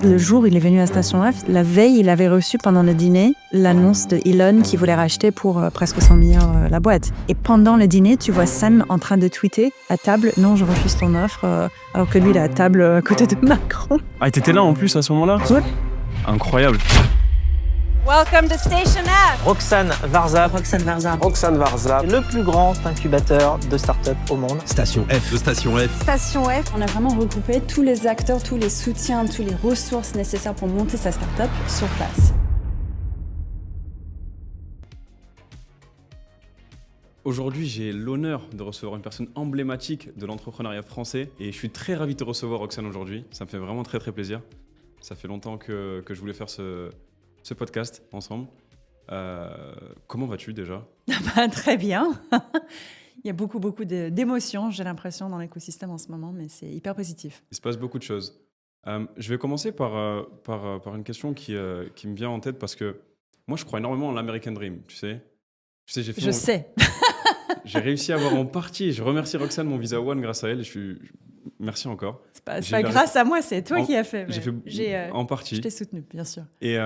Le jour où il est venu à Station F, la veille, il avait reçu pendant le dîner l'annonce de Elon qui voulait racheter pour presque 100 milliards la boîte. Et pendant le dîner, tu vois Sam en train de tweeter à table « Non, je refuse ton offre alors que lui, il est à table à côté de Macron. Ah, et t'étais là en plus à ce moment-là ? Ouais. Incroyable. Welcome to Station F. Roxane Varza. Roxane Varza. Roxane Varza. Le plus grand incubateur de start-up au monde. Station F. De Station F. Station F. On a vraiment regroupé tous les acteurs, tous les soutiens, toutes les ressources nécessaires pour monter sa start-up sur place. Aujourd'hui, j'ai l'honneur de recevoir une personne emblématique de l'entrepreneuriat français et je suis très ravi de te recevoir, Roxane, aujourd'hui. Ça me fait vraiment très plaisir. Ça fait longtemps que je voulais faire ce podcast ensemble. Comment vas-tu déjà ? Très bien. Il y a beaucoup d'émotions, j'ai l'impression, dans l'écosystème en ce moment, mais c'est hyper positif. Il se passe beaucoup de choses. Je vais commencer par une question qui me vient en tête parce que moi, je crois énormément en l'American Dream, tu sais, Je sais. J'ai réussi à avoir en partie, je remercie Roxane, mon Visa One grâce à elle. Merci encore. C'est pas grâce à moi, c'est toi qui as fait. En partie. Je t'ai soutenu, bien sûr. Et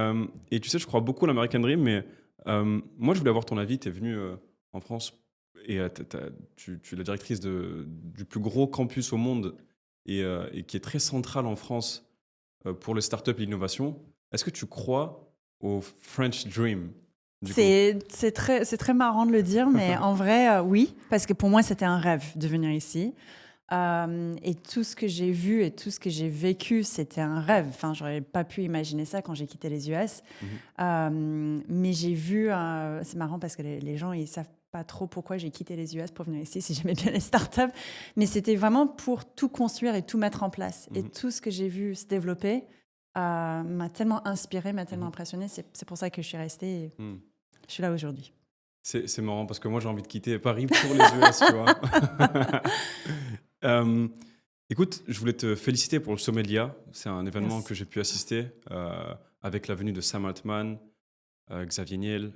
tu sais, je crois beaucoup à l'American Dream, mais moi, je voulais avoir ton avis. Tu es venue en France et tu es la directrice du plus gros campus au monde et qui est très central en France pour les startups et l'innovation. Est-ce que tu crois au French Dream ? C'est très marrant de le dire, mais en vrai, oui, parce que pour moi, c'était un rêve de venir ici. Et tout ce que j'ai vu et tout ce que j'ai vécu, c'était un rêve. Enfin, j'aurais pas pu imaginer ça quand j'ai quitté les US. Mais j'ai vu, c'est marrant parce que les gens, ils savent pas trop pourquoi j'ai quitté les US pour venir ici, si j'aimais bien les startups. Mais c'était vraiment pour tout construire et tout mettre en place. Et tout ce que j'ai vu se développer m'a tellement inspirée, m'a tellement impressionnée. C'est pour ça que je suis restée et je suis là aujourd'hui. C'est marrant parce que moi, j'ai envie de quitter Paris pour les US, tu vois. Écoute, je voulais te féliciter pour le Sommet de l'IA. C'est un événement que j'ai pu assister avec la venue de Sam Altman, Xavier Niel,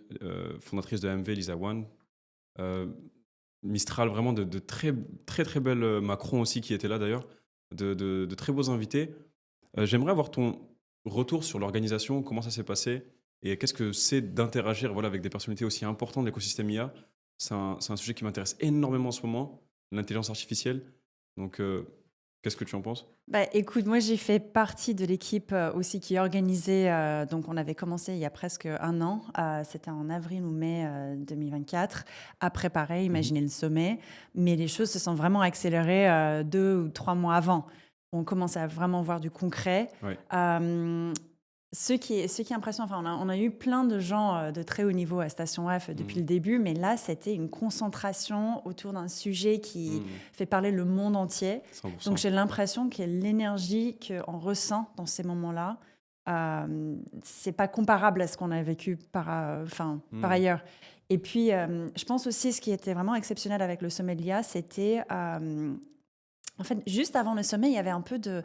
fondatrice de MV, Lisa Wan, Mistral, vraiment de très belles, Macron aussi qui était là d'ailleurs, de très beaux invités. J'aimerais avoir ton retour sur l'organisation, comment ça s'est passé et qu'est-ce que c'est d'interagir avec des personnalités aussi importantes de l'écosystème IA. C'est un sujet qui m'intéresse énormément en ce moment, l'intelligence artificielle. Donc, qu'est-ce que tu en penses ? Écoute, moi, j'ai fait partie de l'équipe aussi qui organisait. Donc, on avait commencé il y a presque un an. C'était en avril ou mai 2024, à préparer, imaginer le sommet. Mais les choses se sont vraiment accélérées 2 ou 3 mois avant. On commence à vraiment voir du concret. Ouais. Ce qui est impressionnant, on a eu plein de gens de très haut niveau à Station F depuis le début, mais là, c'était une concentration autour d'un sujet qui fait parler le monde entier. 100%. Donc, j'ai l'impression que l'énergie qu'on ressent dans ces moments-là, c'est pas comparable à ce qu'on a vécu par ailleurs. Et puis, je pense aussi, ce qui était vraiment exceptionnel avec le sommet de l'IA, c'était... En fait, juste avant le sommet, il y avait un peu de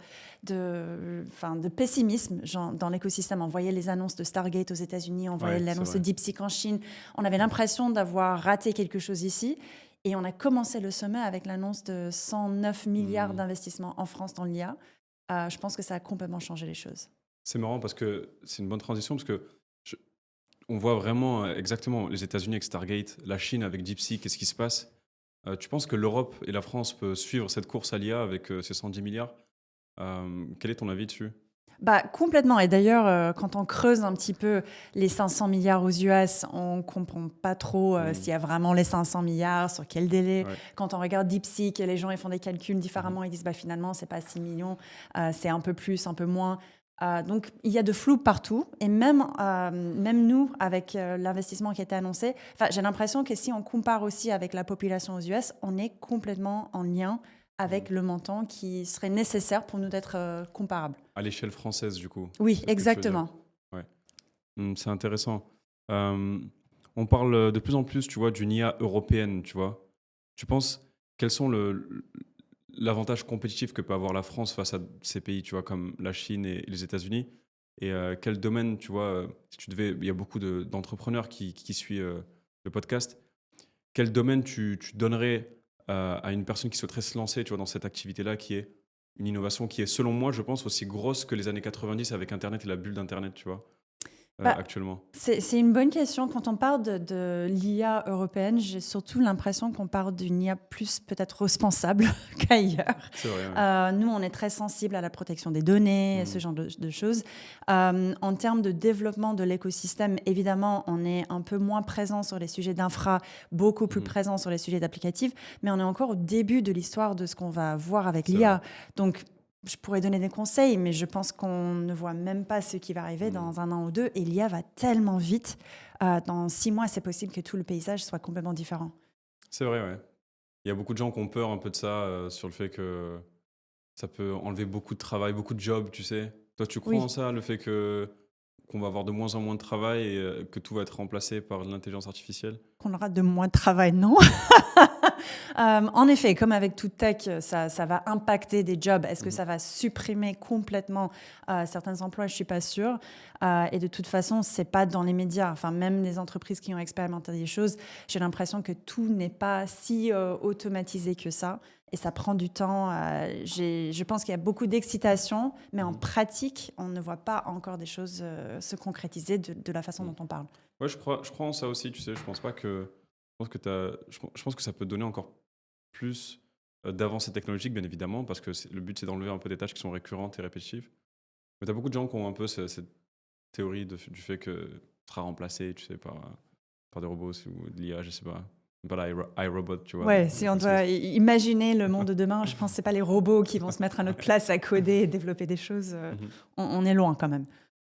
pessimisme dans l'écosystème. On voyait les annonces de Stargate aux États-Unis, on voyait l'annonce de DeepSeek en Chine. On avait l'impression d'avoir raté quelque chose ici. Et on a commencé le sommet avec l'annonce de 109 milliards d'investissements en France dans l'IA. Je pense que ça a complètement changé les choses. C'est marrant parce que c'est une bonne transition parce que on voit vraiment exactement les États-Unis avec Stargate, la Chine avec DeepSeek, qu'est-ce qui se passe ? Tu penses que l'Europe et la France peuvent suivre cette course à l'IA avec ces 110 milliards ? Quel est ton avis dessus ? Complètement. Et d'ailleurs, quand on creuse un petit peu les 500 milliards aux US, on ne comprend pas trop s'il y a vraiment les 500 milliards, sur quel délai. Ouais. Quand on regarde DeepSeek, les gens ils font des calculs différemment. Ils disent finalement, ce n'est pas 6 millions, c'est un peu plus, un peu moins. Donc, il y a de flou partout. Et même nous, avec l'investissement qui a été annoncé, j'ai l'impression que si on compare aussi avec la population aux US, on est complètement en lien avec le montant qui serait nécessaire pour nous d'être comparables. À l'échelle française, du coup. Oui, exactement. Ouais. C'est intéressant. On parle de plus en plus, tu vois, d'une IA européenne, tu vois. Tu penses, quels sont l'avantage compétitif que peut avoir la France face à ces pays, tu vois, comme la Chine et les États-Unis. Et quel domaine, tu vois, il y a beaucoup d'entrepreneurs qui suivent le podcast. Quel domaine tu donnerais à une personne qui souhaiterait se lancer, tu vois, dans cette activité-là qui est une innovation qui est, selon moi, je pense, aussi grosse que les années 90 avec Internet et la bulle d'Internet, tu vois, Bah, actuellement. c'est une bonne question. Quand on parle de l'IA européenne, j'ai surtout l'impression qu'on parle d'une IA plus peut-être responsable qu'ailleurs. C'est vrai, ouais. Nous, on est très sensible à la protection des données, ce genre de choses. En termes de développement de l'écosystème, évidemment, on est un peu moins présent sur les sujets d'infra, beaucoup plus présent sur les sujets d'applicatifs, mais on est encore au début de l'histoire de ce qu'on va voir avec C'est l'IA. vrai. Donc, je pourrais donner des conseils, mais je pense qu'on ne voit même pas ce qui va arriver dans 1 an ou 2. Et l'IA va tellement vite. Dans 6 mois, c'est possible que tout le paysage soit complètement différent. C'est vrai, ouais. Il y a beaucoup de gens qui ont peur un peu de ça, sur le fait que ça peut enlever beaucoup de travail, beaucoup de jobs, tu sais. Toi, tu crois Oui. en ça, le fait qu'on va avoir de moins en moins de travail et que tout va être remplacé par l'intelligence artificielle? Qu'on aura de moins de travail, non? En effet, comme avec toute tech, ça va impacter des jobs. Est-ce que ça va supprimer complètement certains emplois? Je ne suis pas sûre. Et de toute façon, ce n'est pas dans les médias. Enfin, même les entreprises qui ont expérimenté des choses, j'ai l'impression que tout n'est pas si automatisé que ça. Et ça prend du temps. Je pense qu'il y a beaucoup d'excitation, mais en pratique, on ne voit pas encore des choses se concrétiser de la façon dont on parle. Ouais, je crois en ça aussi, tu sais. Je pense pas que. Je pense que ça peut donner encore plus d'avancées technologiques, bien évidemment, parce que le but, c'est d'enlever un peu des tâches qui sont récurrentes et répétitives. Mais tu as beaucoup de gens qui ont un peu cette théorie du fait que tu seras remplacé, tu sais, par des robots ou de l'IA, je sais pas. Pas iRobot, tu vois. Ouais, si on doit imaginer le monde de demain, je pense que ce n'est pas les robots qui vont se mettre à notre place à coder et développer des choses. On est loin quand même.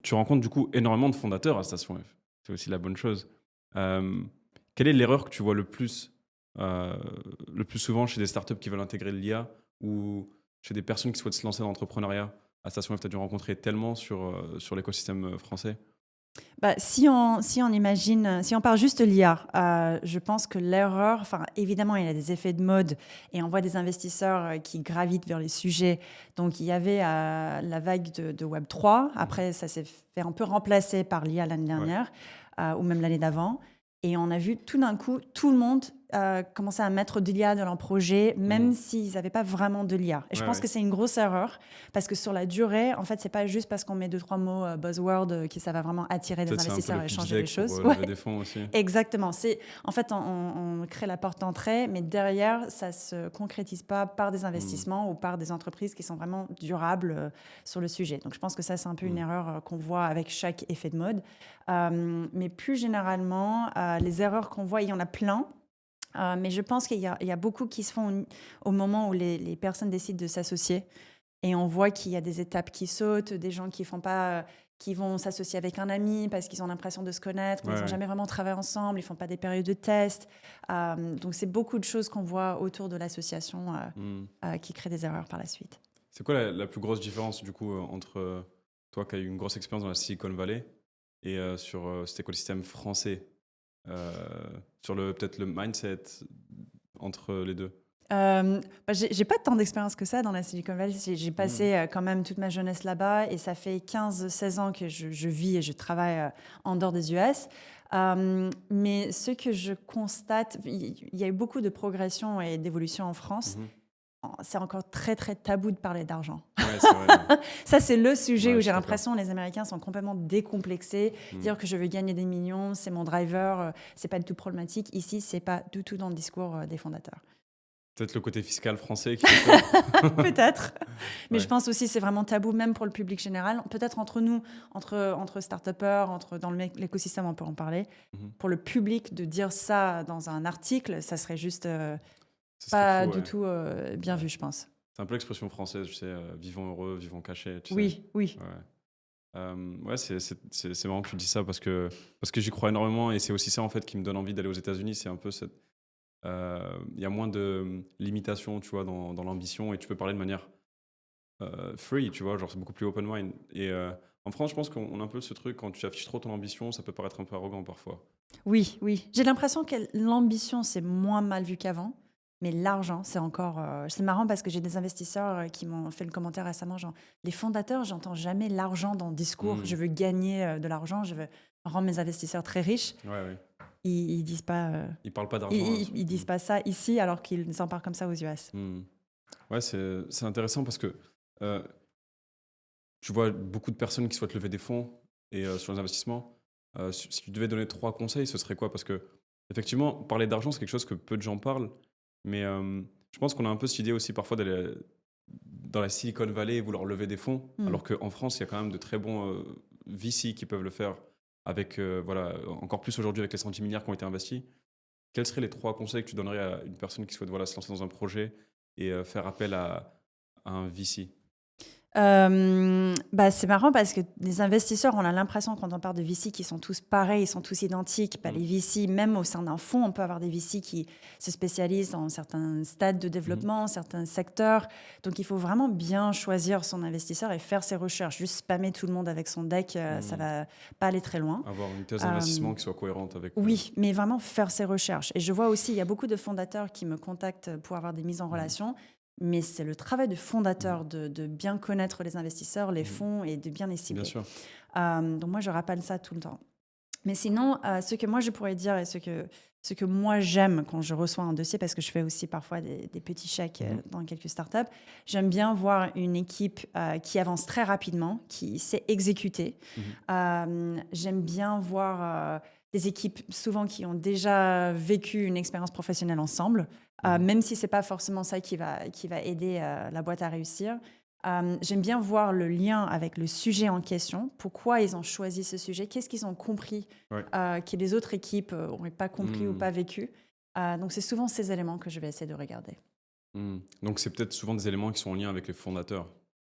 Tu rencontres du coup énormément de fondateurs à Station F. C'est aussi la bonne chose. Quelle est l'erreur que tu vois le plus souvent chez des startups qui veulent intégrer l'IA ou chez des personnes qui souhaitent se lancer dans l'entrepreneuriat? À Station F, tu as dû rencontrer tellement sur l'écosystème français. Bah, si on imagine, si on parle juste de l'IA, je pense que l'erreur, enfin évidemment il y a des effets de mode et on voit des investisseurs qui gravitent vers les sujets. Donc il y avait la vague de Web3, après ça s'est fait un peu remplacer par l'IA l'année dernière ou même l'année d'avant. Et on a vu tout d'un coup, tout le monde commencer à mettre de l'IA dans leur projet, même s'ils n'avaient pas vraiment de l'IA. Et je pense que c'est une grosse erreur, parce que sur la durée, en fait, ce n'est pas juste parce qu'on met 2-3 mots buzzword que ça va vraiment attirer des investisseurs et changer les choses. Pour lever des fonds aussi. Exactement. En fait, on crée la porte d'entrée, mais derrière, ça ne se concrétise pas par des investissements ou par des entreprises qui sont vraiment durables sur le sujet. Donc, je pense que ça, c'est un peu une erreur qu'on voit avec chaque effet de mode. Mais plus généralement, les erreurs qu'on voit, il y en a plein. Mais je pense qu'il y a beaucoup qui se font au moment où les personnes décident de s'associer. Et on voit qu'il y a des étapes qui sautent, des gens qui vont s'associer avec un ami parce qu'ils ont l'impression de se connaître, mais ils n'ont jamais vraiment travaillé ensemble, ils ne font pas des périodes de test. Donc, c'est beaucoup de choses qu'on voit autour de l'association qui créent des erreurs par la suite. C'est quoi la plus grosse différence, du coup, entre toi qui as eu une grosse expérience dans la Silicon Valley et sur cet écosystème français, sur peut-être le mindset entre les deux? J'ai pas tant d'expérience que ça dans la Silicon Valley. J'ai passé quand même toute ma jeunesse là-bas et ça fait 15-16 ans que je vis et je travaille en dehors des US. Mais ce que je constate, il y a eu beaucoup de progression et d'évolution en France. C'est encore très, très tabou de parler d'argent. Ouais, c'est vrai. Ça, c'est le sujet Ouais, où j'ai l'impression que les Américains sont complètement décomplexés. Dire que je veux gagner des millions, c'est mon driver, c'est pas du tout problématique. Ici, c'est pas du tout dans le discours des fondateurs. Peut-être le côté fiscal français qui fait ça. Peut-être. Mais Ouais. je pense aussi que c'est vraiment tabou, même pour le public général. Peut-être entre nous, entre start-upers, dans l'écosystème, on peut en parler. Pour le public, de dire ça dans un article, ça serait juste Ce pas serait faux, du ouais. tout bien vu, je pense. C'est un peu l'expression française, tu sais, vivons heureux, vivons cachés. Tu sais. Oui. Ouais, c'est marrant que tu dis ça parce que j'y crois énormément et c'est aussi ça en fait qui me donne envie d'aller aux États-Unis. C'est un peu il y a moins de limitations, tu vois, dans l'ambition et tu peux parler de manière free, tu vois, genre c'est beaucoup plus open mind. Et en France, je pense qu'on a un peu ce truc, quand tu affiches trop ton ambition, ça peut paraître un peu arrogant parfois. Oui. J'ai l'impression que l'ambition, c'est moins mal vu qu'avant. Mais l'argent, c'est encore... c'est marrant parce que j'ai des investisseurs qui m'ont fait le commentaire récemment, genre, les fondateurs, j'entends jamais l'argent dans le discours. Je veux gagner de l'argent, je veux rendre mes investisseurs très riches. Ouais. Ils disent pas... Ils parlent pas d'argent. ils disent pas ça ici alors qu'ils en parlent comme ça aux US. Ouais, c'est intéressant parce que euh, tu vois beaucoup de personnes qui souhaitent lever des fonds et sur les investissements. Si tu devais donner 3 conseils, ce serait quoi? Parce que, effectivement, parler d'argent, c'est quelque chose que peu de gens parlent. Mais je pense qu'on a un peu cette idée aussi parfois d'aller dans la Silicon Valley et vouloir lever des fonds. Alors qu'en France, il y a quand même de très bons VC qui peuvent le faire avec, voilà, encore plus aujourd'hui avec les 110 milliards qui ont été investis. Quels seraient les 3 conseils que tu donnerais à une personne qui souhaite voilà, se lancer dans un projet et faire appel à un VC? C'est marrant parce que les investisseurs, on a l'impression quand on parle de VC qu'ils sont tous pareils, ils sont tous identiques. Les VC, même au sein d'un fonds, on peut avoir des VC qui se spécialisent dans certains stades de développement, certains secteurs. Donc, il faut vraiment bien choisir son investisseur et faire ses recherches. Juste spammer tout le monde avec son deck, ça va pas aller très loin. Avoir une thèse d'investissement qui soit cohérente avec... Oui, mais vraiment faire ses recherches. Et je vois aussi, il y a beaucoup de fondateurs qui me contactent pour avoir des mises en relation. Mais c'est le travail du fondateur de bien connaître les investisseurs, les fonds et de bien les cibler. Bien sûr. Donc moi, je rappelle ça tout le temps. Mais sinon, ce que moi, je pourrais dire et ce que moi, j'aime quand je reçois un dossier, parce que je fais aussi parfois des petits chèques dans quelques startups, j'aime bien voir une équipe qui avance très rapidement, qui sait exécuter. J'aime bien voir des équipes souvent qui ont déjà vécu une expérience professionnelle ensemble, même si ce n'est pas forcément ça qui va aider la boîte à réussir. J'aime bien voir le lien avec le sujet en question, pourquoi ils ont choisi ce sujet, qu'est-ce qu'ils ont compris que les autres équipes n'auraient pas compris ou pas vécu. Donc, c'est souvent ces éléments que je vais essayer de regarder. Donc, c'est peut-être souvent des éléments qui sont en lien avec les fondateurs.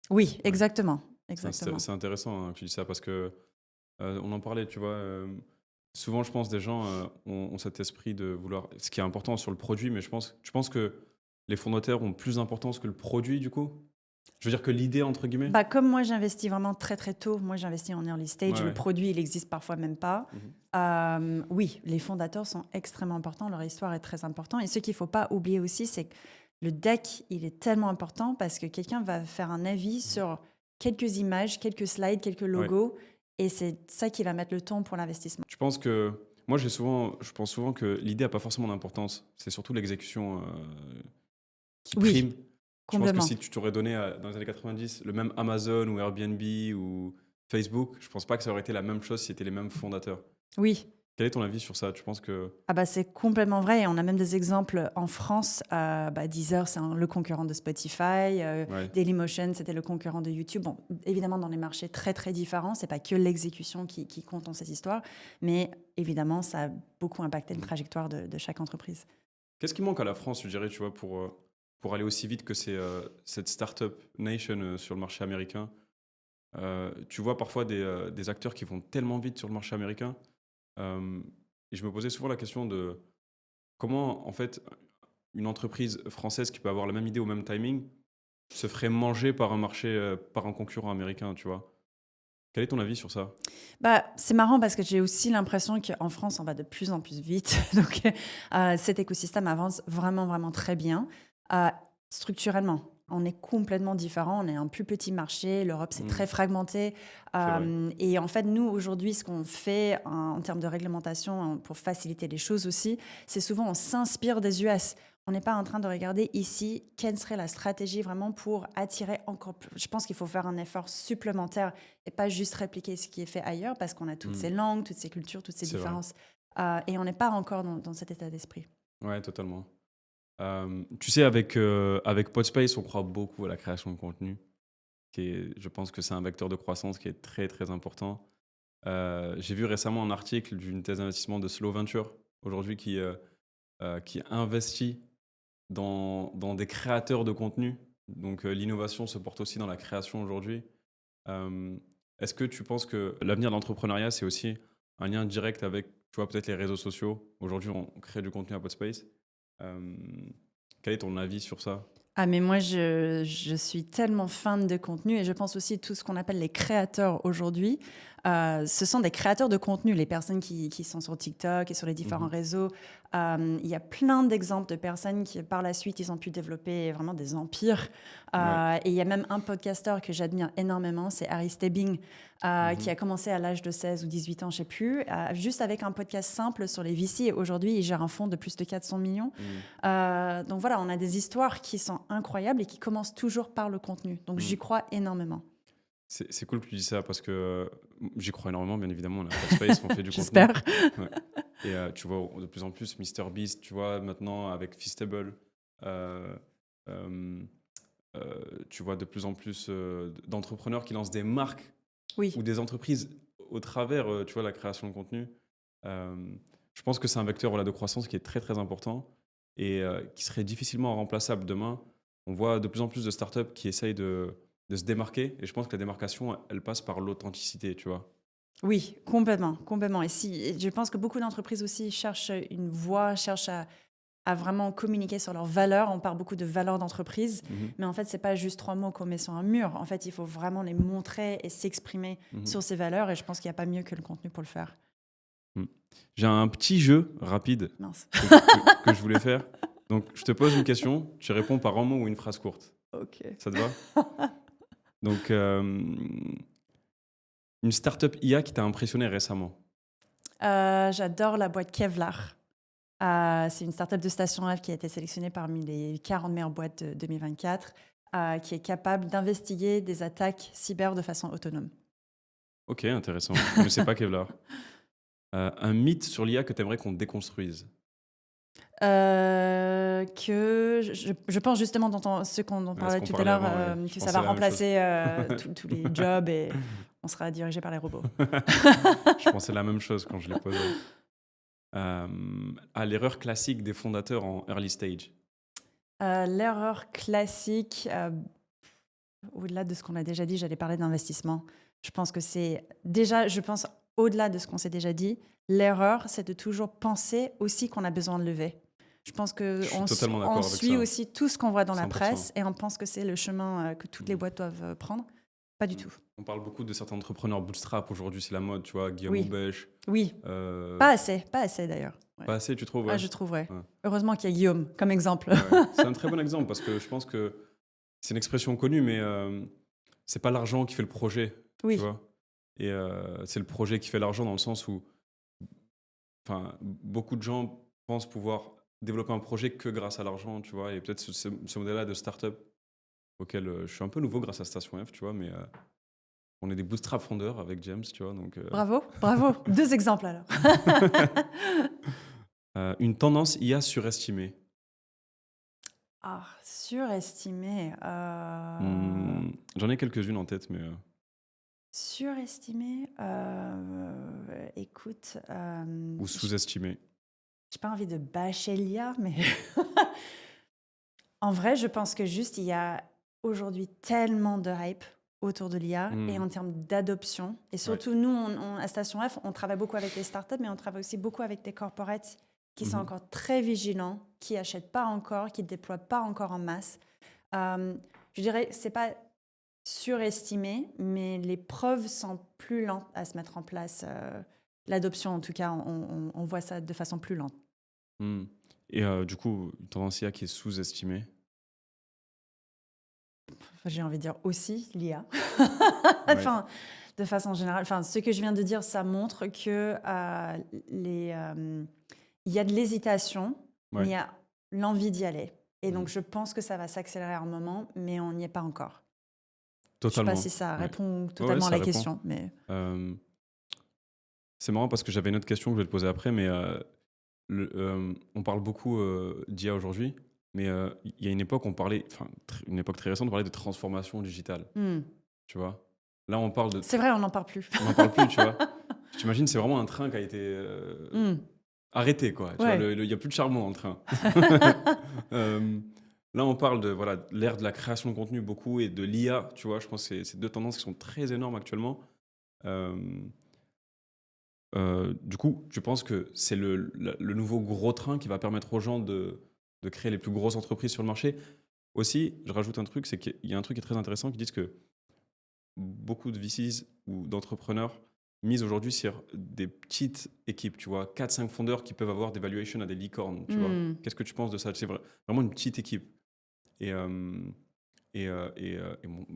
Oui, exactement. C'est intéressant que tu dis ça parce que on en parlait, tu vois. Souvent, je pense, des gens ont cet esprit de vouloir... Ce qui est important sur le produit, mais je pense que les fondateurs ont plus d'importance que le produit, du coup. Je veux dire que l'idée, entre guillemets. Comme moi, j'investis vraiment très, très tôt. Moi, j'investis en early stage. Le produit, il existe parfois même pas. Oui, les fondateurs sont extrêmement importants. Leur histoire est très importante. Et ce qu'il ne faut pas oublier aussi, c'est que le deck, il est tellement important parce que quelqu'un va faire un avis sur quelques images, quelques slides, quelques logos. Et c'est ça qui va mettre le ton pour l'investissement. Je pense que... Moi, je pense souvent que l'idée n'a pas forcément d'importance. C'est surtout l'exécution qui prime. Je pense que si tu t'aurais donné, dans les années 90, le même Amazon ou Airbnb ou Facebook, je ne pense pas que ça aurait été la même chose si c'était les mêmes fondateurs. Oui. Quel est ton avis sur ça? Tu penses que... C'est complètement vrai. Et on a même des exemples en France. Deezer, c'est le concurrent de Spotify. Dailymotion, c'était le concurrent de YouTube. Bon, évidemment, dans des marchés très, très différents. Ce n'est pas que l'exécution qui compte dans cette histoire. Mais évidemment, ça a beaucoup impacté la trajectoire de chaque entreprise. Qu'est-ce qui manque à la France, je dirais, tu vois, pour aller aussi vite que cette startup nation sur le marché américain? Tu vois parfois des acteurs qui vont tellement vite sur le marché américain. Et je me posais souvent la question de comment, en fait, une entreprise française qui peut avoir la même idée au même timing se ferait manger par un marché, par un concurrent américain, tu vois. Quel est ton avis sur ça? C'est marrant parce que j'ai aussi l'impression qu'en France, on va de plus en plus vite. Donc, cet écosystème avance vraiment, vraiment très bien. Structurellement, on est complètement différent. On est un plus petit marché. L'Europe, c'est très fragmenté. Et en fait, nous, aujourd'hui, ce qu'on fait en termes de réglementation pour faciliter les choses aussi, c'est souvent on s'inspire des US. On n'est pas en train de regarder ici quelle serait la stratégie vraiment pour attirer encore plus. Je pense qu'il faut faire un effort supplémentaire et pas juste répliquer ce qui est fait ailleurs parce qu'on a toutes ces langues, toutes ces cultures, toutes ces différences. Et on n'est pas encore dans cet état d'esprit. Ouais, totalement. Tu sais, avec Podspace, on croit beaucoup à la création de contenu. Je pense que c'est un vecteur de croissance qui est très, très important. J'ai vu récemment un article d'une thèse d'investissement de Slow Venture, aujourd'hui, qui investit dans des créateurs de contenu. Donc, l'innovation se porte aussi dans la création aujourd'hui. Est-ce que tu penses que l'avenir de l'entrepreneuriat, c'est aussi un lien direct avec, tu vois, peut-être les réseaux sociaux? Aujourd'hui, on crée du contenu à Podspace. Quel est ton avis sur ça? Mais moi, je suis tellement fan de contenu et je pense aussi tout ce qu'on appelle les créateurs aujourd'hui. Ce sont des créateurs de contenu, les personnes qui sont sur TikTok et sur les différents réseaux. Il y a plein d'exemples de personnes qui, par la suite, ils ont pu développer vraiment des empires. Et il y a même un podcasteur que j'admire énormément, c'est Harry Stebbing, qui a commencé à l'âge de 16 ou 18 ans, je ne sais plus, juste avec un podcast simple sur les VC. Et aujourd'hui, il gère un fonds de plus de 400 millions. Donc voilà, on a des histoires qui sont incroyables et qui commencent toujours par le contenu. Donc j'y crois énormément. C'est cool que tu dis ça parce que j'y crois énormément, bien évidemment. On a Space, on fait du contenu. J'espère. Ouais. Et tu vois de plus en plus MrBeast, tu vois, maintenant avec Feastable. Tu vois de plus en plus d'entrepreneurs qui lancent des marques Oui. ou des entreprises au travers, tu vois, la création de contenu. Je pense que c'est un vecteur voilà, de croissance qui est très, très important et qui serait difficilement remplaçable demain. On voit de plus en plus de startups qui essayent de se démarquer et je pense que la démarcation, elle passe par l'authenticité, tu vois. Oui, complètement, complètement. Et je pense que beaucoup d'entreprises aussi cherchent une voie, cherchent à vraiment communiquer sur leurs valeurs. On parle beaucoup de valeurs d'entreprise, mais en fait, c'est pas juste 3 mots qu'on met sur un mur. En fait, il faut vraiment les montrer et s'exprimer sur ces valeurs. Et je pense qu'il n'y a pas mieux que le contenu pour le faire. J'ai un petit jeu rapide Mince. que je voulais faire. Donc, je te pose une question, tu réponds par un mot ou une phrase courte. Ok. Ça te va? Donc, une startup IA qui t'a impressionné récemment? J'adore la boîte Kevlar. C'est une startup de Station F qui a été sélectionnée parmi les 40 meilleures boîtes de 2024, qui est capable d'investiguer des attaques cyber de façon autonome. Ok, intéressant. Je ne sais pas Kevlar. Un mythe sur l'IA que tu aimerais qu'on déconstruise? Que je pense justement dans ce qu'on parlait tout à l'heure, que ça va remplacer tous les jobs et on sera dirigé par les robots. Je pensais la même chose quand je l'ai posé. L'erreur classique des fondateurs en early stage? L'erreur classique, au-delà de ce qu'on a déjà dit, j'allais parler d'investissement. Je pense que au-delà de ce qu'on s'est déjà dit, l'erreur, c'est de toujours penser aussi qu'on a besoin de lever. Je pense qu'on suit aussi tout ce qu'on voit dans 100%. La presse et on pense que c'est le chemin que toutes les boîtes doivent prendre. Pas du tout. On parle beaucoup de certains entrepreneurs bootstrap. Aujourd'hui, c'est la mode, tu vois, Guillaume Houbèche. Oui, pas assez d'ailleurs. Ouais. Pas assez, tu trouves? Ouais. Je trouve, ouais. Heureusement qu'il y a Guillaume comme exemple. Ouais. C'est un très bon exemple parce que je pense que c'est une expression connue, mais c'est pas l'argent qui fait le projet, tu vois. Et c'est le projet qui fait l'argent dans le sens où beaucoup de gens pensent pouvoir développer un projet que grâce à l'argent, tu vois. Et peut-être ce modèle-là de start-up auquel je suis un peu nouveau grâce à Station F, tu vois, mais on est des bootstrap fondeurs avec James, tu vois. Donc, Bravo. 2 exemples alors. Une tendance IA surestimée? Surestimée. J'en ai quelques-unes en tête, mais... Surestimée, écoute... Ou sous-estimée? J'ai pas envie de bâcher l'IA, mais... En vrai, je pense que juste, il y a aujourd'hui tellement de hype autour de l'IA et en termes d'adoption. Et surtout, nous, à Station F, on travaille beaucoup avec les startups, mais on travaille aussi beaucoup avec des corporates qui sont encore très vigilants, qui n'achètent pas encore, qui ne déploient pas encore en masse. Je dirais que ce n'est pas surestimé, mais les preuves sont plus lentes à se mettre en place. L'adoption, en tout cas, on voit ça de façon plus lente. Et du coup, une tendance IA qui est sous-estimée? J'ai envie de dire aussi l'IA. De façon générale. Ce que je viens de dire, ça montre que il y a de l'hésitation, mais il y a l'envie d'y aller. Et donc, je pense que ça va s'accélérer à un moment, mais on n'y est pas encore. Totalement. Je ne sais pas si ça répond totalement à la question. Mais... c'est marrant parce que j'avais une autre question que je vais te poser après, mais on parle beaucoup d'IA aujourd'hui, mais il y a une époque, une époque très récente, on parlait de transformation digitale. Tu vois? Là, on parle de... C'est vrai, on n'en parle plus. On n'en parle plus, tu vois? T'imagines, c'est vraiment un train qui a été arrêté, quoi. Il n'y a plus de charbon dans le train. Là, on parle de l'ère de la création de contenu beaucoup et de l'IA, tu vois. Je pense que c'est 2 tendances qui sont très énormes actuellement. Du coup, tu penses que c'est le nouveau gros train qui va permettre aux gens de créer les plus grosses entreprises sur le marché? Aussi, je rajoute un truc, c'est qu'il y a un truc qui est très intéressant qui dit que beaucoup de VCs ou d'entrepreneurs mise aujourd'hui sur des petites équipes, tu vois, 4-5 fondeurs qui peuvent avoir des valuations à des licornes, tu vois. Qu'est-ce que tu penses de ça? C'est vraiment une petite équipe. Et,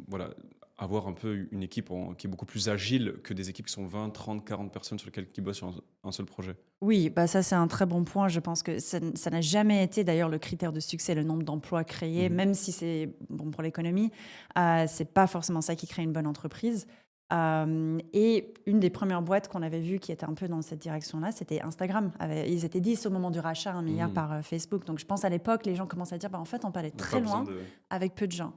voilà, avoir un peu une équipe qui est beaucoup plus agile que des équipes qui sont 20, 30, 40 personnes sur lesquelles qui bossent sur un seul projet. Oui, bah ça c'est un très bon point. Je pense que ça n'a jamais été d'ailleurs le critère de succès, le nombre d'emplois créés, même si c'est bon pour l'économie. C'est pas forcément ça qui crée une bonne entreprise. Et une des premières boîtes qu'on avait vues qui était un peu dans cette direction-là, c'était Instagram. Ils étaient 10 au moment du rachat, 1 milliard par Facebook. Donc je pense à l'époque, les gens commençaient à dire, bah, en fait, on peut aller très loin avec peu de gens.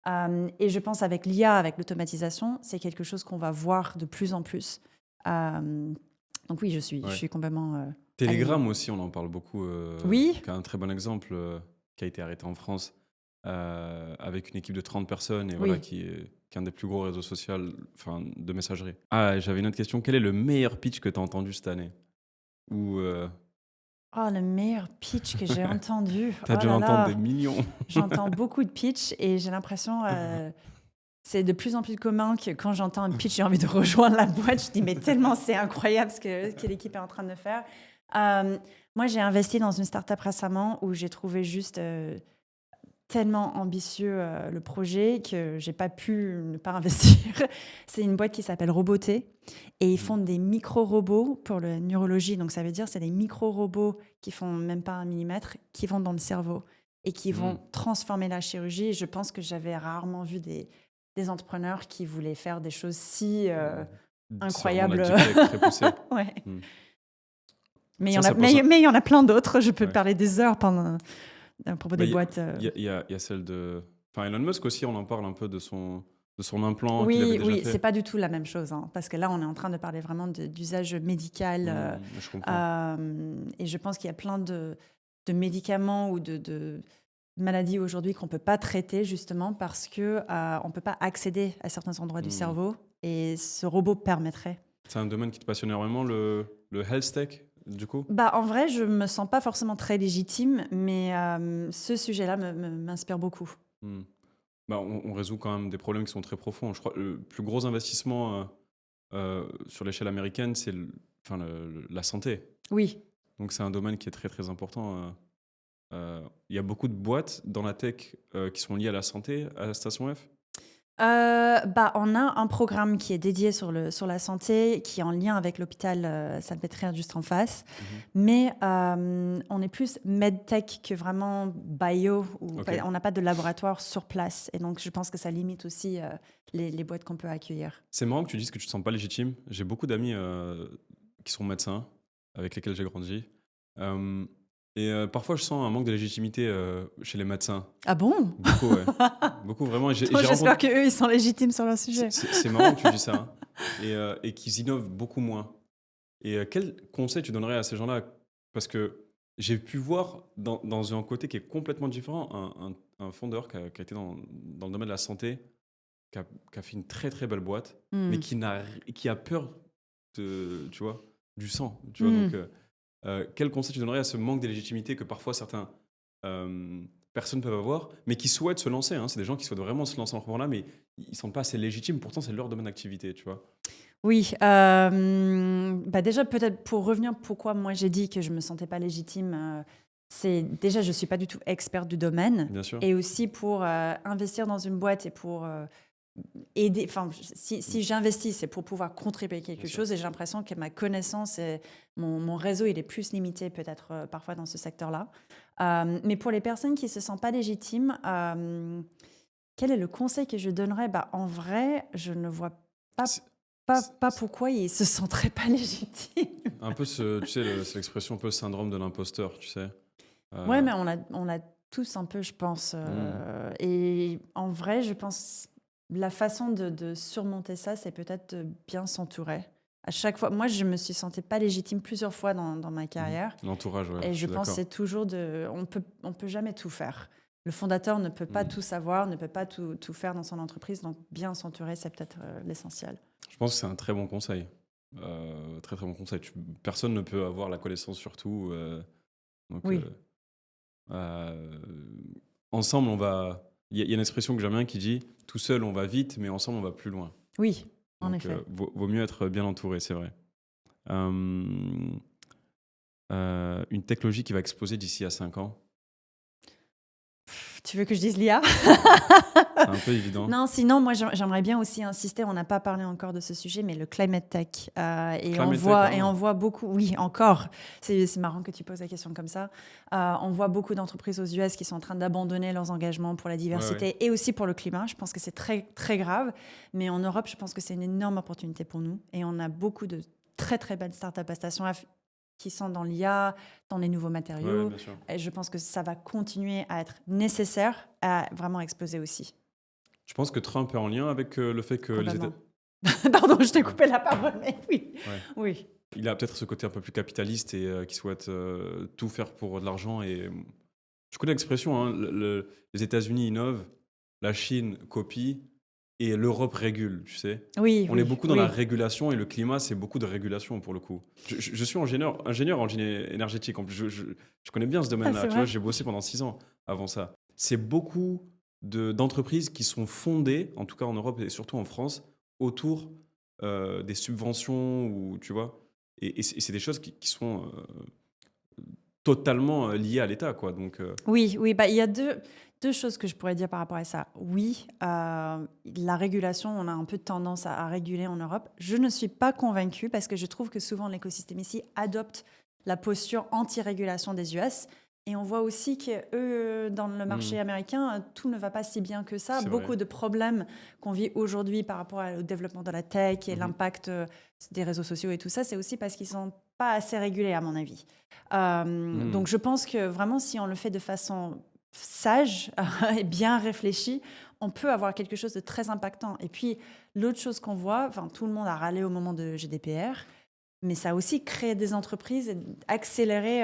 Et je pense avec l'IA, avec l'automatisation, c'est quelque chose qu'on va voir de plus en plus. Donc oui, je suis complètement... Telegram aussi, on en parle beaucoup. Oui. Qui a un très bon exemple, qui a été arrêté en France, avec une équipe de 30 personnes, et voilà, qui est un des plus gros réseaux sociaux de messagerie. Ah, j'avais une autre question. Quel est le meilleur pitch que tu as entendu cette année? Ou Oh, le meilleur pitch que j'ai entendu. tu as dû entendre des millions. J'entends beaucoup de pitch et j'ai l'impression... c'est de plus en plus commun que quand j'entends un pitch, j'ai envie de rejoindre la boîte. Je dis, mais tellement c'est incroyable ce que l'équipe est en train de faire. Moi, j'ai investi dans une start-up récemment où j'ai trouvé juste tellement ambitieux le projet que j'ai pas pu ne pas investir. C'est une boîte qui s'appelle Roboté et ils font des micro-robots pour la neurologie. Donc, ça veut dire c'est des micro-robots qui font même pas 1 millimètre, qui vont dans le cerveau et qui vont transformer la chirurgie. Et je pense que j'avais rarement vu des entrepreneurs qui voulaient faire des choses si incroyables. Très poussé. Ouais. Mais il y en a plein d'autres. Je peux parler des heures à propos des boîtes. Il y a celle de... Enfin, Elon Musk aussi, on en parle un peu de son implant. Oui, fait. C'est pas du tout la même chose. Parce que là, on est en train de parler vraiment d'usage médical. Je comprends. Et je pense qu'il y a plein de médicaments ou de maladies aujourd'hui qu'on ne peut pas traiter justement parce qu'on ne peut pas accéder à certains endroits du cerveau. Et ce robot permettrait. C'est un domaine qui te passionne énormément, le health tech, du coup? En vrai, je ne me sens pas forcément très légitime, mais ce sujet-là m'inspire beaucoup. On résout quand même des problèmes qui sont très profonds. Je crois que le plus gros investissement sur l'échelle américaine, c'est la santé. Oui. Donc c'est un domaine qui est très très important. Il y a beaucoup de boîtes dans la tech qui sont liées à la santé, à Station F. On a un programme qui est dédié sur la santé, qui est en lien avec l'hôpital Salpêtrière juste en face. Mais on est plus medtech que vraiment bio. On n'a pas de laboratoire sur place. Et donc, je pense que ça limite aussi les boîtes qu'on peut accueillir. C'est marrant que tu dises que tu ne te sens pas légitime. J'ai beaucoup d'amis qui sont médecins, avec lesquels j'ai grandi. Et parfois, je sens un manque de légitimité chez les médecins. Ah bon? Beaucoup, ouais. Beaucoup, vraiment. J'espère qu'eux, ils sont légitimes sur leur sujet. C'est marrant que tu dis ça. Et qu'ils innovent beaucoup moins. Et quel conseil tu donnerais à ces gens-là? Parce que j'ai pu voir dans un côté qui est complètement différent, un fondeur qui a été dans le domaine de la santé, qui a fait une très, très belle boîte, mais qui a peur tu vois, du sang. Tu vois, donc... quel conseil tu donnerais à ce manque de légitimité que parfois certaines personnes peuvent avoir, mais qui souhaitent se lancer, hein. C'est des gens qui souhaitent vraiment se lancer dans ce moment-là, mais ils ne sont pas assez légitimes, pourtant c'est leur domaine d'activité, tu vois. Oui, déjà peut-être pour revenir pourquoi moi j'ai dit que je ne me sentais pas légitime, c'est déjà je ne suis pas du tout experte du domaine. Bien sûr. Et aussi pour investir dans une boîte et pour... aider, si j'investis, c'est pour pouvoir contribuer quelque chose et j'ai l'impression que ma connaissance et mon réseau, il est plus limité peut-être parfois dans ce secteur-là. Mais pour les personnes qui ne se sentent pas légitimes, quel est le conseil que je donnerais? En vrai, je ne vois pas pourquoi ils ne se sentiraient pas légitimes. Un peu, tu sais, c'est l'expression un peu syndrome de l'imposteur, tu sais. Ouais, mais on l'a tous un peu, je pense. Et en vrai, je pense... La façon de surmonter ça, c'est peut-être de bien s'entourer. À chaque fois, moi, je me suis sentie pas légitime plusieurs fois dans ma carrière. L'entourage, ouais. Et je pense que c'est toujours on peut jamais tout faire. Le fondateur ne peut pas tout savoir, ne peut pas tout faire dans son entreprise. Donc, bien s'entourer, c'est peut-être l'essentiel. Je pense que c'est un très bon conseil. Très, très bon conseil. Personne ne peut avoir la connaissance sur tout. Donc, oui. Ensemble, on va... Il y a une expression que j'aime bien qui dit « Tout seul, on va vite, mais ensemble, on va plus loin ». Oui. En Donc, effet. vaut mieux être bien entouré, c'est vrai. Une technologie qui va exploser d'ici à 5 ans, Tu veux que je dise l'IA? c'est un peu évident. Non, sinon, moi, j'aimerais bien aussi insister, on n'a pas parlé encore de ce sujet, mais le climate tech. Climate tech, On voit beaucoup, oui, encore, c'est marrant que tu poses la question comme ça. On voit beaucoup d'entreprises aux US qui sont en train d'abandonner leurs engagements pour la diversité et aussi pour le climat. Je pense que c'est très, très grave. Mais en Europe, je pense que c'est une énorme opportunité pour nous. Et on a beaucoup de très, très belles startups à Station F qui sont dans l'IA, dans les nouveaux Ouais, matériaux. bien sûr. Et je pense que ça va continuer à être nécessaire, à vraiment exploser aussi. Je pense que Trump est en lien avec le fait que les États... Complètement. Pardon, je t'ai coupé la parole, mais oui. Ouais. Oui. Il a peut-être ce côté un peu plus capitaliste et qui souhaite tout faire pour de l'argent. Et tu connais l'expression, hein, les États-Unis innovent, la Chine copie et l'Europe régule, tu sais. Oui, On est oui, beaucoup dans oui. la régulation et le climat, c'est beaucoup de régulation pour le coup. Je suis ingénieur en génie énergétique. En plus, je connais bien ce domaine-là. c'est Tu vrai vois, j'ai bossé pendant 6 ans avant ça. C'est beaucoup d'entreprises qui sont fondées, en tout cas en Europe et surtout en France, autour des subventions ou tu vois. Et c'est des choses qui sont totalement liées à l'État, quoi. Donc, Oui, oui, bah, il y a deux choses que je pourrais dire par rapport à ça. Oui, la régulation, on a un peu tendance à réguler en Europe. Je ne suis pas convaincue parce que je trouve que souvent l'écosystème ici adopte la posture anti-régulation des US. Et on voit aussi que dans le marché américain, tout ne va pas si bien que ça. C'est Beaucoup vrai. de problèmes qu'on vit aujourd'hui par rapport au développement de la tech et l'impact des réseaux sociaux et tout ça, c'est aussi parce qu'ils ne sont pas assez régulés, à mon avis. Donc je pense que vraiment, si on le fait de façon sage et bien réfléchie, on peut avoir quelque chose de très impactant. Et puis, l'autre chose qu'on voit, enfin, tout le monde a râlé au moment de GDPR, mais ça a aussi créé des entreprises et accéléré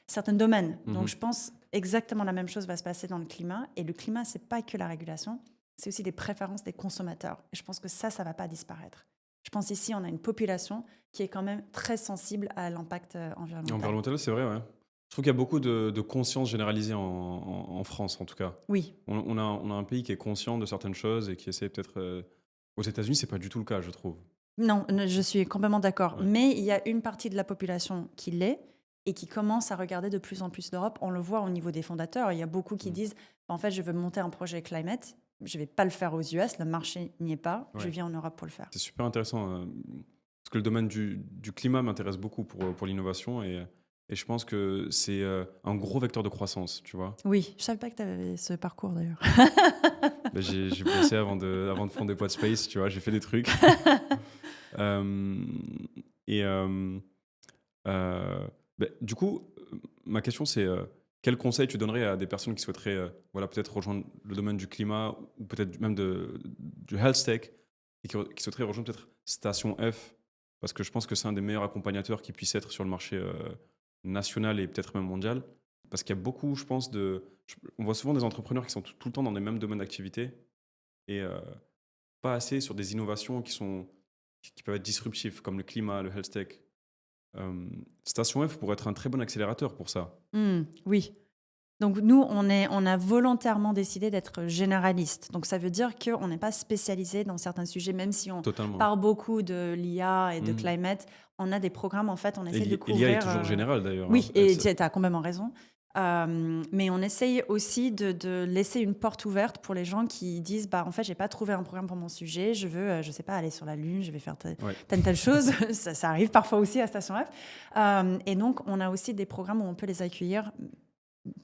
certains domaines. Donc, je pense exactement la même chose va se passer dans le climat. Et le climat, c'est pas que la régulation, c'est aussi les préférences des consommateurs. Et je pense que ça va pas disparaître. Je pense ici, on a une population qui est quand même très sensible à l'impact environnemental. environnemental, c'est vrai, ouais. Je trouve qu'il y a beaucoup de conscience généralisée en France, en tout cas. Oui, On a un pays qui est conscient de certaines choses et qui essaie peut-être... Aux États-Unis, c'est pas du tout le cas, je trouve. non, je suis complètement d'accord. Ouais. Mais il y a une partie de la population qui l'est et qui commence à regarder de plus en plus l'Europe. On le voit au niveau des fondateurs. Il y a beaucoup qui disent, en fait, je veux monter un projet climate. Je ne vais pas le faire aux US, le marché n'y est pas. Je Ouais. viens en Europe pour le faire. C'est super intéressant parce que le domaine du climat m'intéresse beaucoup pour l'innovation et je pense que c'est un gros vecteur de croissance, tu vois. Oui, je ne savais pas que tu avais ce parcours d'ailleurs. Ben, j'ai bossé avant de fonder Podspace, tu vois, j'ai fait des trucs. Euh, et du coup, ma question c'est quel conseil tu donnerais à des personnes qui souhaiteraient voilà, peut-être rejoindre le domaine du climat ou peut-être même du health tech et qui souhaiteraient rejoindre peut-être Station F parce que je pense que c'est un des meilleurs accompagnateurs qui puisse être sur le marché national et peut-être même mondial. Parce qu'il y a beaucoup, je pense, on voit souvent des entrepreneurs qui sont tout le temps dans les mêmes domaines d'activité et pas assez sur des innovations qui peuvent être disruptives, comme le climat, le health tech. Station F pourrait être un très bon accélérateur pour ça. Oui. Donc nous, on a volontairement décidé d'être généraliste. Donc ça veut dire qu'on n'est pas spécialisé dans certains sujets, même si on Totalement. parle beaucoup de l'IA et de climate. On a des programmes, en fait, on essaie de couvrir... l'IA est toujours générale d'ailleurs. Oui, hein. et tu as complètement raison. Mais on essaye aussi de laisser une porte ouverte pour les gens qui disent en fait, j'ai pas trouvé un programme pour mon sujet, je veux, je sais pas, aller sur la Lune, je vais faire telle chose. ça arrive parfois aussi à Station F. Et donc, on a aussi des programmes où on peut les accueillir,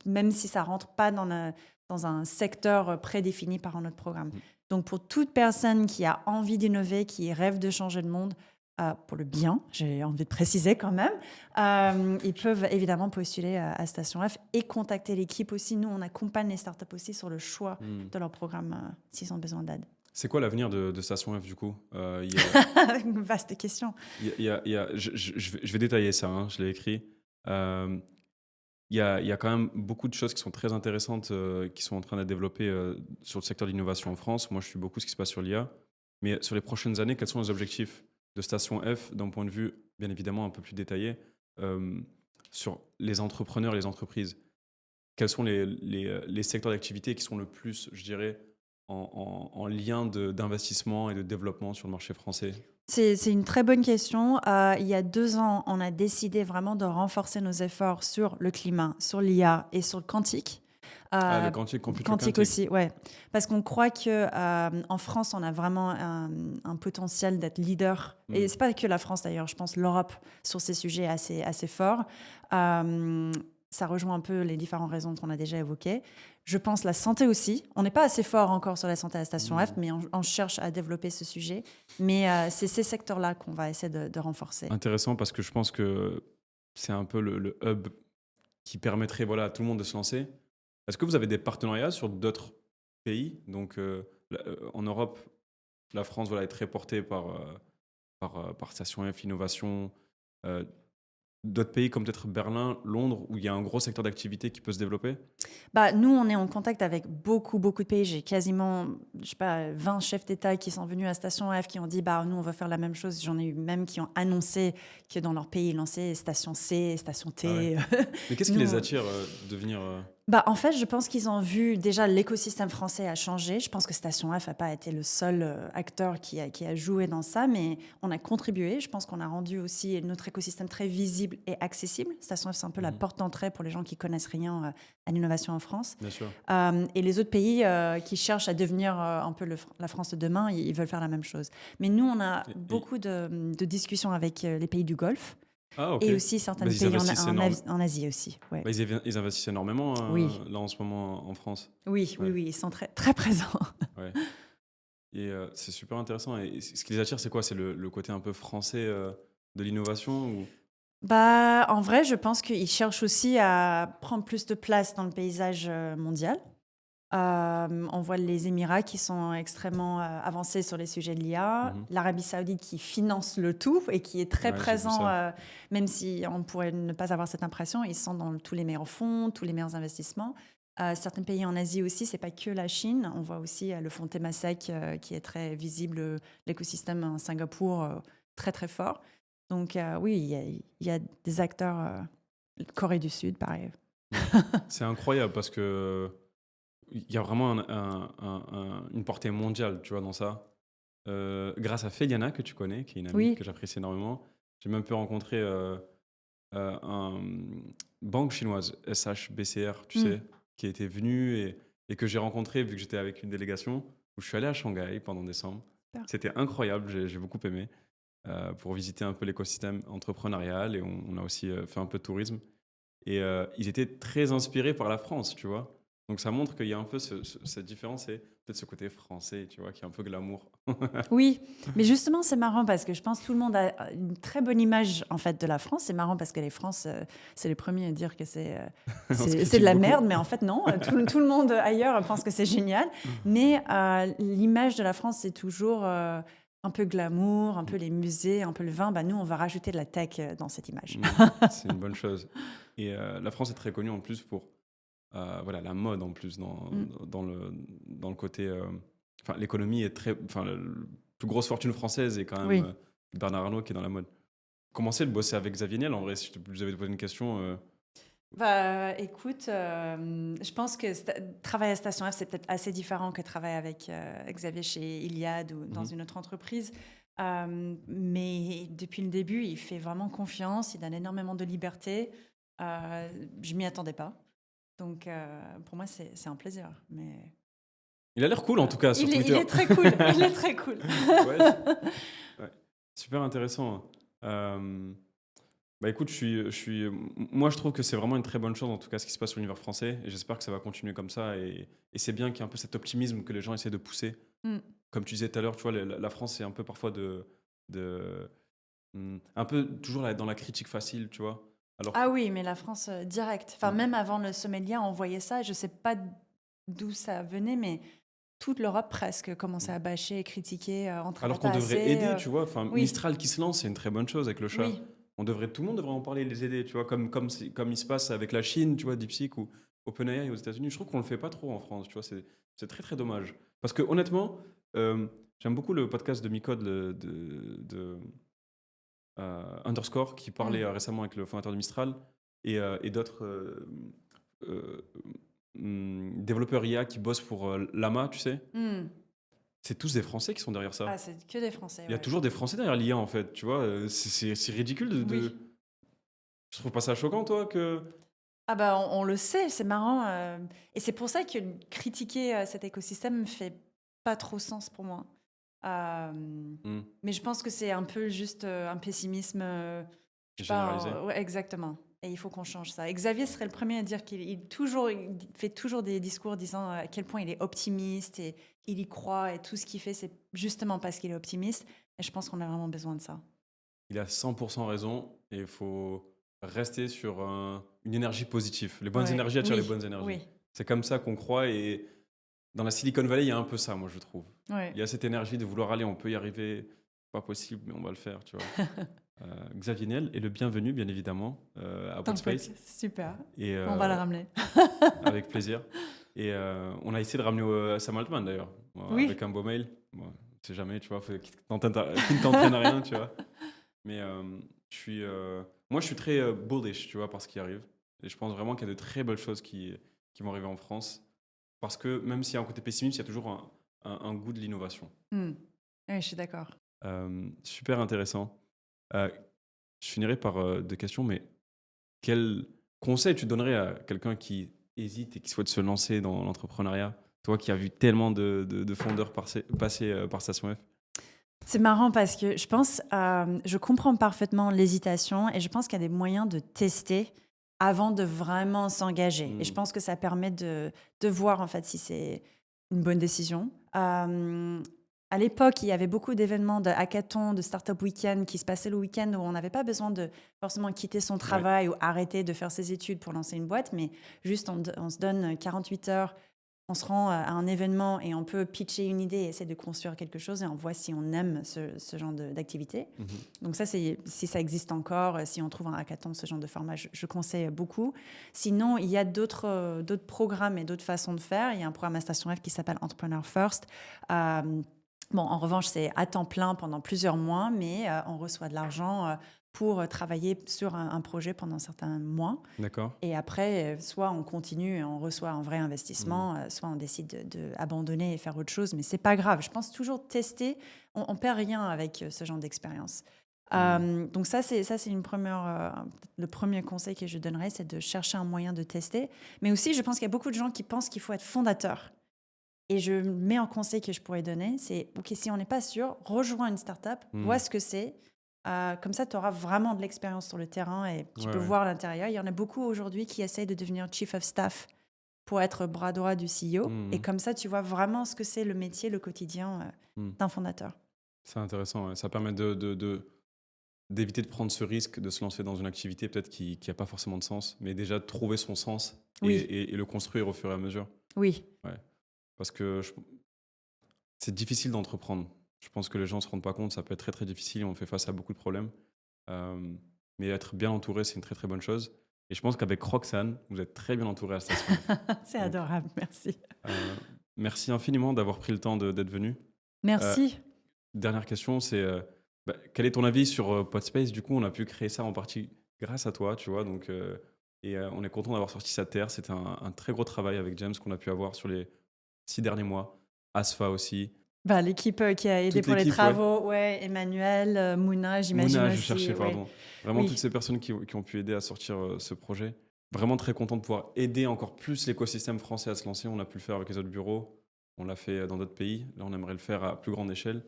même si ça rentre pas dans un secteur prédéfini par un autre programme. Donc, pour toute personne qui a envie d'innover, qui rêve de changer le monde, pour le bien, j'ai envie de préciser quand même, ils peuvent évidemment postuler à Station F et contacter l'équipe aussi. Nous, on accompagne les startups aussi sur le choix de leur programme s'ils ont besoin d'aide. C'est quoi l'avenir de Station F du coup il y a- Une vaste question. Je vais détailler ça, hein, je l'ai écrit. Il y a quand même beaucoup de choses qui sont très intéressantes qui sont en train d'être développées sur le secteur de l'innovation en France. Moi, je suis beaucoup ce qui se passe sur l'IA. Mais sur les prochaines années, quels sont les objectifs de Station F d'un point de vue, bien évidemment, un peu plus détaillé sur les entrepreneurs et les entreprises? Quels sont les secteurs d'activité qui sont le plus, je dirais, en lien d'investissement et de développement sur le marché français? C'est une très bonne question. Il y a 2 ans, on a décidé vraiment de renforcer nos efforts sur le climat, sur l'IA et sur le quantique. Ah, le Euh, quantique, computer Quantique quantique. aussi, ouais. Parce qu'on croit que en France, on a vraiment un potentiel d'être leader. Et c'est pas que la France d'ailleurs. Je pense l'Europe sur ces sujets assez fort. Euh, Ça rejoint un peu les différentes raisons qu'on a déjà évoquées. Je pense la santé aussi. On n'est pas assez fort encore sur la santé à la station F, mais on cherche à développer ce sujet. Mais c'est ces secteurs-là qu'on va essayer de renforcer. Intéressant parce que je pense que c'est un peu le hub qui permettrait voilà, à tout le monde de se lancer. Est-ce que vous avez des partenariats sur d'autres pays? Donc, en Europe, la France voilà, est très portée par Station F, Innovation. Euh, D'autres pays comme peut-être Berlin, Londres, où il y a un gros secteur d'activité qui peut se développer? Bah, nous, on est en contact avec beaucoup de pays. J'ai quasiment, je sais pas, 20 chefs d'État qui sont venus à Station F, qui ont dit, bah, nous, on va faire la même chose. J'en ai eu même qui ont annoncé que dans leur pays, ils lançaient Station C, Station Ah ouais. T. Mais qu'est-ce qui Nous, les attire de venir Bah, en fait, je pense qu'ils ont vu déjà l'écosystème français a changé. Je pense que Station F n'a pas été le seul acteur qui a joué dans ça, mais on a contribué. Je pense qu'on a rendu aussi notre écosystème très visible et accessible. Station F, c'est un peu la porte d'entrée pour les gens qui connaissent rien à l'innovation en France. Bien sûr. Et les autres pays qui cherchent à devenir un peu la France de demain, ils veulent faire la même chose. Mais nous, on a beaucoup de discussions avec les pays du Golfe. Ah, ok. Et aussi certains Bah, ils pays investissent en Asie aussi. Ouais. Bah, ils investissent énormément Oui. là en ce moment en France. Oui, Ouais. ils sont très présents. Ouais. Et c'est super intéressant. Et ce qui les attire, c'est quoi? C'est le côté un peu français de l'innovation ou... Bah, en vrai, je pense qu'ils cherchent aussi à prendre plus de place dans le paysage mondial. On voit les Émirats qui sont extrêmement avancés sur les sujets de l'IA, l'Arabie Saoudite qui finance le tout et qui est très Ouais, j'ai vu présent, ça. même si on pourrait ne pas avoir cette impression, ils sont dans tous les meilleurs fonds, tous les meilleurs investissements. Certains pays en Asie aussi, c'est pas que la Chine. On voit aussi le fonds Temasek qui est très visible, l'écosystème à Singapour très très fort. Donc oui, il y a des acteurs, Corée du Sud, pareil. C'est incroyable parce que il y a vraiment une portée mondiale, tu vois, dans ça. Grâce à Feliana, que tu connais, qui est une amie Oui. que j'apprécie énormément, j'ai même pu rencontrer une banque chinoise, SHBCR, tu sais, qui était venue et que j'ai rencontré vu que j'étais avec une délégation où je suis allé à Shanghai pendant décembre. Super. C'était incroyable, j'ai beaucoup aimé pour visiter un peu l'écosystème entrepreneurial et on a aussi fait un peu de tourisme. Et ils étaient très inspirés par la France, tu vois. Donc ça montre qu'il y a un peu cette différence et peut-être ce côté français, tu vois, qui est un peu glamour. Oui, mais justement, c'est marrant parce que je pense que tout le monde a une très bonne image en fait de la France. C'est marrant parce que les France, c'est les premiers à dire que c'est On se c'est critique de la beaucoup. merde, mais en fait non, tout le monde ailleurs pense que c'est génial. Mais l'image de la France, c'est toujours un peu glamour, un peu les musées, un peu le vin. Bah, nous, on va rajouter de la tech dans cette image. C'est une bonne chose. Et la France est très connue en plus pour voilà, la mode en plus dans le côté... Enfin, l'économie est très... Enfin, la plus grosse fortune française est quand même Oui. Bernard Arnault qui est dans la mode. Comment c'est de bosser avec Xavier Niel? En vrai, si je avais posé une question... Bah, écoute, je pense que travailler à Station F, c'est peut-être assez différent que travailler avec Xavier chez Iliad ou dans une autre entreprise. Mais depuis le début, il fait vraiment confiance, il donne énormément de liberté. Je m'y attendais pas. Donc, pour moi, c'est un plaisir. Mais Il a l'air cool en tout cas sur il Twitter. est très cool. Il est très cool. Ouais. Ouais. Super intéressant. Bah écoute, moi je trouve que c'est vraiment une très bonne chose en tout cas ce qui se passe sur l'univers français et j'espère que ça va continuer comme ça et c'est bien qu'il y ait un peu cet optimisme que les gens essaient de pousser. Comme tu disais tout à l'heure, tu vois, la France c'est un peu parfois un peu toujours dans la critique facile, tu vois. Alors Ah oui, mais la France, direct. Enfin, même avant le sommet de l'IA, on voyait ça. Je sais pas d'où ça venait, mais toute l'Europe presque commençait à bâcher et critiquer. alors qu'on devrait aider, tu vois. Enfin, oui. Mistral qui se lance, c'est une très bonne chose avec le chat. Oui. Tout le monde devrait en parler, les aider, tu vois, comme il se passe avec la Chine, tu vois, DeepSeek ou OpenAI aux États-Unis. Je trouve qu'on le fait pas trop en France, tu vois, c'est très très dommage. Parce que honnêtement, j'aime beaucoup le podcast de Micode de Underscore qui parlait récemment avec le fondateur de Mistral et d'autres développeurs IA qui bossent pour Llama, tu sais. Hmm. C'est tous des Français qui sont derrière ça. Ah, c'est que des Français. Il y a ouais. toujours des Français derrière l'IA, en fait, tu vois. C'est ridicule Oui. Je trouve pas ça choquant, toi, que... Ah bah on le sait, c'est marrant. Et c'est pour ça que critiquer cet écosystème ne fait pas trop sens pour moi. Euh, Hmm, mais je pense que c'est un peu juste un pessimisme. Je sais pas, généralisé. ouais, exactement. Et il faut qu'on change ça. Et Xavier serait le premier à dire il fait toujours des discours disant à quel point il est optimiste et il y croit et tout ce qu'il fait, c'est justement parce qu'il est optimiste. Et je pense qu'on a vraiment besoin de ça. Il a 100% raison et il faut rester sur une énergie positive. Les bonnes Ouais, énergies attirent les oui, bonnes énergies. oui, C'est comme ça qu'on croit et dans la Silicon Valley, il y a un peu ça, moi, je trouve. ouais. Il y a cette énergie de vouloir aller, on peut y arriver, pas possible, mais on va le faire, tu vois. Xavier Niel est le bienvenu, bien évidemment, à Podspace. Super. Et, On va le ramener. avec plaisir. Et on a essayé de ramener Sam Altman, d'ailleurs, Oui. avec un beau mail. Bon, on sait jamais, tu vois, qui ne t'entraîne à rien, tu vois. Mais moi, je suis très bullish, tu vois, par ce qui arrive. Et je pense vraiment qu'il y a de très belles choses qui vont arriver en France. Parce que même s'il y a un côté pessimiste, il y a toujours un goût de l'innovation. Hmm. Oui, je suis d'accord. Super intéressant. Je finirai par deux questions, mais quel conseil tu donnerais à quelqu'un qui hésite et qui souhaite se lancer dans l'entrepreneuriat? Toi qui as vu tellement de fondeurs passer par Station F. C'est marrant parce que je comprends parfaitement l'hésitation et je pense qu'il y a des moyens de tester avant de vraiment s'engager. Et je pense que ça permet de voir en fait si c'est une bonne décision. À l'époque, il y avait beaucoup d'événements de hackathons, de startup week-end qui se passaient le week-end où on n'avait pas besoin de forcément quitter son travail ou arrêter de faire ses études pour lancer une boîte, mais juste on se donne 48 heures. On se rend à un événement et on peut pitcher une idée et essayer de construire quelque chose et on voit si on aime ce genre d'activité. Donc ça, si ça existe encore, si on trouve un hackathon, ce genre de format, je conseille beaucoup. Sinon, il y a d'autres programmes et d'autres façons de faire. Il y a un programme à Station F qui s'appelle Entrepreneur First. Bon, en revanche, c'est à temps plein pendant plusieurs mois, mais on reçoit de l'argent pour travailler sur un projet pendant certains mois. D'accord. Et après, soit on continue et on reçoit un vrai investissement, soit on décide d'abandonner et faire autre chose. Mais c'est pas grave. Je pense toujours tester. On perd rien avec ce genre d'expérience. Donc ça, c'est le premier conseil que je donnerais, c'est de chercher un moyen de tester. Mais aussi, je pense qu'il y a beaucoup de gens qui pensent qu'il faut être fondateur. Et je mets un conseil que je pourrais donner, c'est, OK, si on n'est pas sûr, rejoins une startup, vois ce que c'est. Comme ça, tu auras vraiment de l'expérience sur le terrain et tu peux voir l'intérieur. Il y en a beaucoup aujourd'hui qui essayent de devenir chief of staff pour être bras droit du CEO. Et comme ça, tu vois vraiment ce que c'est le métier, le quotidien d'un fondateur. C'est intéressant. Ouais. Ça permet d'éviter de prendre ce risque de se lancer dans une activité peut-être qui n'a pas forcément de sens, mais déjà de trouver son sens et le construire au fur et à mesure. Oui. Ouais. Parce que c'est difficile d'entreprendre. Je pense que les gens ne se rendent pas compte, ça peut être très très difficile, on fait face à beaucoup de problèmes. Mais être bien entouré, c'est une très très bonne chose. Et je pense qu'avec Roxane, vous êtes très bien entouré à Station F. C'est adorable, merci. Merci infiniment d'avoir pris le temps d'être venu. Merci. Dernière question, c'est quel est ton avis sur Podspace? Du coup, on a pu créer ça en partie grâce à toi, tu vois. Donc, on est content d'avoir sorti ça de terre. C'était un très gros travail avec James qu'on a pu avoir sur les 6 derniers mois. Asfa aussi. L'équipe qui a aidé pour les travaux, Emmanuel, Mouna, j'imagine aussi. Je cherchais, pardon. Vraiment toutes ces personnes qui ont pu aider à sortir ce projet. Vraiment très content de pouvoir aider encore plus l'écosystème français à se lancer. On a pu le faire avec les autres bureaux. On l'a fait dans d'autres pays. Là, on aimerait le faire à plus grande échelle.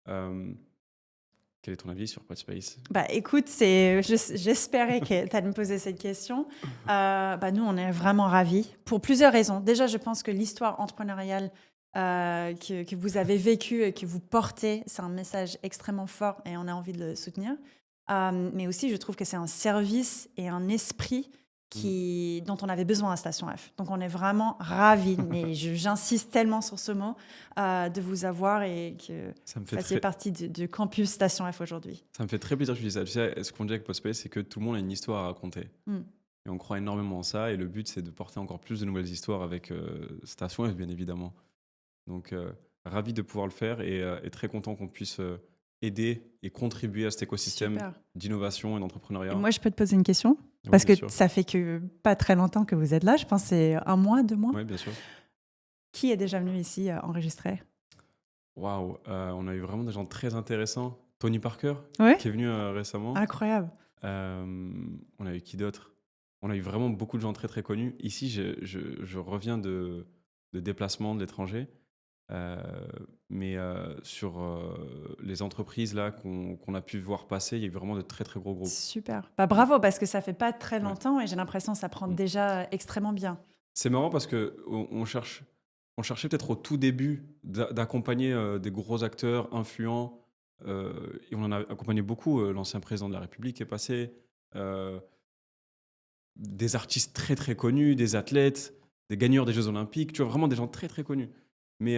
Quel est ton avis sur Podspace? Écoute, j'espérais que tu allais me poser cette question. Nous, on est vraiment ravis pour plusieurs raisons. Déjà, je pense que l'histoire entrepreneuriale que vous avez vécue et que vous portez, c'est un message extrêmement fort et on a envie de le soutenir. Mais aussi, je trouve que c'est un service et un esprit dont on avait besoin à Station F. Donc, on est vraiment ravis, mais j'insiste tellement sur ce mot, de vous avoir et que vous fassiez partie du campus Station F aujourd'hui. Ça me fait très plaisir que tu dises ça. Tu sais, ce qu'on dit avec Podspace, c'est que tout le monde a une histoire à raconter. Et on croit énormément en ça. Et le but, c'est de porter encore plus de nouvelles histoires avec Station F, bien évidemment. Donc, ravi de pouvoir le faire et très content qu'on puisse aider et contribuer à cet écosystème d'innovation et d'entrepreneuriat. Et moi, je peux te poser une question? Parce que bien sûr. ça fait que pas très longtemps que vous êtes là. Je pense que c'est 1 mois, 2 mois. Oui, bien sûr. Qui est déjà venu ici enregistrer? Waouh, on a eu vraiment des gens très intéressants. Tony Parker, Oui, qui est venu récemment. incroyable. On a eu qui d'autre? On a eu vraiment beaucoup de gens très très connus. Ici, je reviens de déplacements de l'étranger. Euh, mais sur les entreprises là qu'on a pu voir passer, il y a eu vraiment de très très gros groupes. Super. Bah, bravo, parce que ça fait pas très Ouais. longtemps et j'ai l'impression que ça prend Mm. déjà extrêmement bien. C'est marrant parce que on cherchait peut-être au tout début d'accompagner des gros acteurs influents, et on en a accompagné beaucoup. L'ancien président de la République est passé, euh, des artistes très très connus, des athlètes, des gagneurs des Jeux Olympiques, tu vois, vraiment des gens très très connus. Mais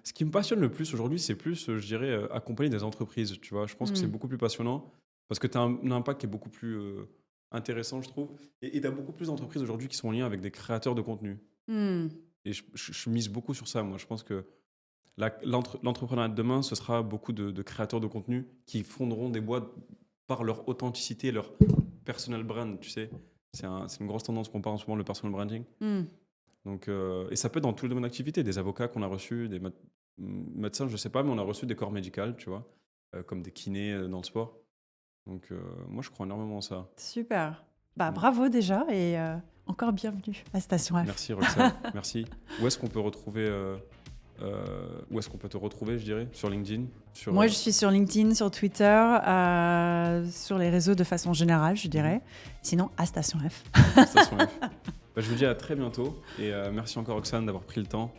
ce qui me passionne le plus aujourd'hui, c'est plus, je dirais, accompagner des entreprises, tu vois. Je pense que c'est Mm. beaucoup plus passionnant parce que tu as un impact qui est beaucoup plus intéressant, je trouve. Et tu as beaucoup plus d'entreprises aujourd'hui qui sont en lien avec des créateurs de contenu. Mm. Et je mise beaucoup sur ça, moi. Je pense que l'entrepreneuriat de demain, ce sera beaucoup de créateurs de contenu qui fonderont des boîtes par leur authenticité, leur personal brand, tu sais. C'est une grosse tendance qu'on parle en ce moment, le personal branding. Mm. Donc, et ça peut être dans tous les domaines d'activité. Des avocats qu'on a reçus, des médecins, je ne sais pas, mais on a reçu des corps médicaux, tu vois, comme des kinés dans le sport. Donc, moi, je crois énormément en ça. Super. Bah, Mm. bravo déjà et encore bienvenue à Station F. Merci, Roxane. Merci. Où est-ce qu'on peut retrouver où est-ce qu'on peut te retrouver, je dirais? Sur LinkedIn? Moi, je suis sur LinkedIn, sur Twitter, sur les réseaux de façon générale, je dirais. Sinon, à Station F. Station F. Bah, je vous dis à très bientôt et merci encore, Roxane, d'avoir pris le temps.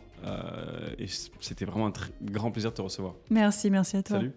Et c'était vraiment un grand plaisir de te recevoir. Merci à toi. Salut.